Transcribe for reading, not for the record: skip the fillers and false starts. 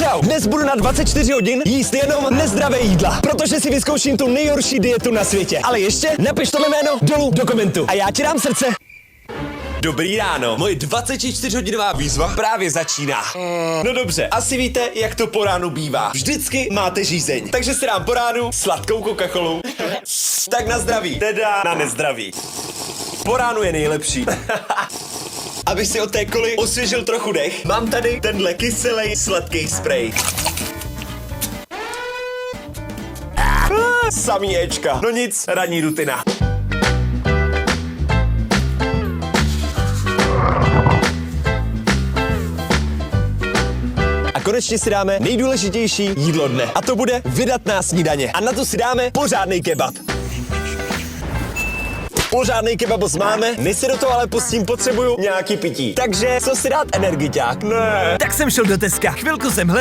Čau, dnes budu na 24 hodin jíst jenom nezdravé jídla, protože si vyzkouším tu nejhorší dietu na světě. Ale ještě napiš tohle jméno dolů do komentu a já ti dám srdce. Dobrý ráno, moje 24hodinová výzva právě začíná. No dobře, asi víte, jak to po ránu bývá. Vždycky máte žízeň, takže si dám po ránu sladkou Coca-Colu. Tak na zdraví, teda na nezdraví. Po ránu je nejlepší. Abych si od té koly osvěžil trochu dech, mám tady tenhle kyselý sladký sprej. Samý Ečka. No nic, ranní rutina. A konečně si dáme nejdůležitější jídlo dne. A to bude vydatná snídaně. A na to si dáme pořádný kebab. Pořádný kebabos máme, než se do toho ale pustím, potřebuju nějaký pití. Takže co si dát, energiťák? Ne. Tak jsem šel do Teska. Chvilku jsem hledal